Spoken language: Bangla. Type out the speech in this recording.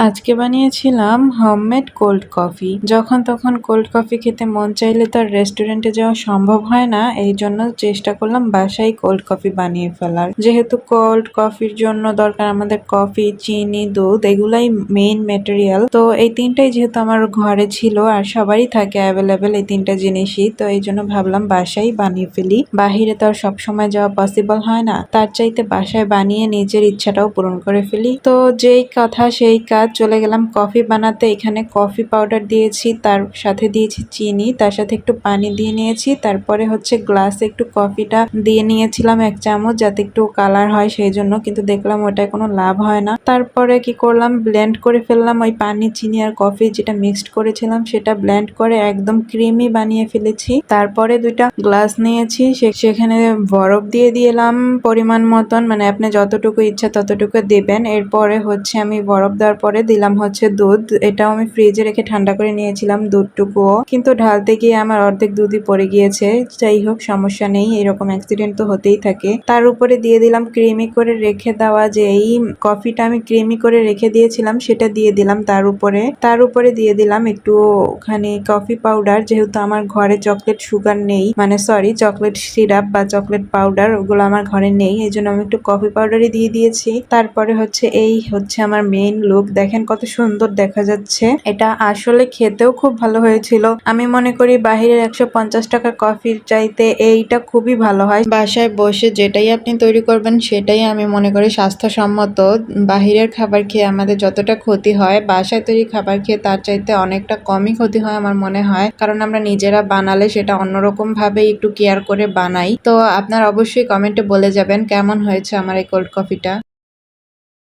আজকে বানিয়েছিলাম হোমমেড কোল্ড কফি। যখন তখন কোল্ড কফি খেতে মন চাইলে তো আর রেস্টুরেন্টে যাওয়া সম্ভব হয় না, এই জন্য চেষ্টা করলাম বাসায় কোল্ড কফি বানিয়ে ফেলার। যেহেতু কোল্ড কফির জন্য দরকার আমাদের কফি, চিনি, দুধ, এগুলাই মেইন ম্যাটেরিয়াল। তো এই তিনটাই যেহেতু আমার ঘরে ছিল আর সবারই থাকে অ্যাভেলেবেল এই তিনটা জিনিসই, তো এই জন্য ভাবলাম বাসায় বানিয়ে ফেলি। বাহিরে তো আর সবসময় যাওয়া পসিবল হয় না, তার চাইতে বাসায় বানিয়ে নিজের ইচ্ছাটাও পূরণ করে ফেলি। তো যেই কথা সেই কাজ, চলে গেলাম কফি বানাতে। এখানে কফি পাউডার দিয়েছি, তার সাথে দিয়েছি চিনি, তার সাথে একটু পানি দিয়ে নিয়েছি। তারপরে হচ্ছে গ্লাসে একটু কফিটা দিয়ে নিয়েছিলাম 1 চামচ, যাতে একটু কালার হয় সেই জন্য, কিন্তু দেখলাম ওটায় কোনো লাভ হয় না। তারপরে কি করলাম, ব্লেন্ড করে ফেললাম ওই পানি, চিনি আর কফি যেটা মিক্সড করেছিলাম সেটা ব্লেন্ড করে একদম ক্রিমি বানিয়ে ফেলেছি। তারপরে 2টা গ্লাস নিয়েছি, সেখানে বরফ দিয়ে দিলাম পরিমাণ মতন, মানে আপনি যতটুকু ইচ্ছা ততটুকু দেবেন। এরপরে হচ্ছে আমি বরফ দেওয়ার পরে দিলাম হচ্ছে দুধ। এটাও আমি ফ্রিজে রেখে ঠান্ডা করে নিয়েছিলাম দুধটুকুও, কিন্তু ঢালতে গিয়ে আমার অর্ধেক দুধই পড়ে গিয়েছে। যাই হোক, সমস্যা নেই, এরকম অ্যাক্সিডেন্ট তো হতেই থাকে। তার উপরে দিয়ে দিলাম ক্রিমি করে রেখে দেওয়া, যে এই কফিটা আমি ক্রিমি করে রেখে দিয়েছিলাম সেটা দিয়ে দিলাম তার উপরে দিয়ে দিলাম একটুখানি কফি পাউডার। যেহেতু আমার ঘরে চকলেট সুগার নেই, মানে সরি চকলেট সিরাপ বা চকলেট পাউডার, ওগুলো আমার ঘরে নেই, এই জন্য আমি একটু কফি পাউডারই দিয়ে দিয়েছি। তারপরে হচ্ছে এই হচ্ছে আমার মেইন লুক, দেখেন কত সুন্দর দেখা যাচ্ছে। এটা আসলে খেতেও খুব ভালো হয়েছিল। আমি মনে করি বাহিরের 150 টাকার কফির চাইতে এইটা খুবই ভালো হয়। বাসায় বসে যেটাই আপনি তৈরি করবেন সেটাই আমি মনে করি স্বাস্থ্যসম্মত। বাহিরের খাবার খেয়ে আমাদের যতটা ক্ষতি হয়, বাসায় তৈরি খাবার খেয়ে তার চাইতে অনেকটা কমই ক্ষতি হয় আমার মনে হয়, কারণ আমরা নিজেরা বানালে সেটা অন্যরকম ভাবে একটু কেয়ার করে বানাই। তো আপনারা অবশ্যই কমেন্টে বলে যাবেন কেমন হয়েছে আমার এই কোল্ড কফিটা।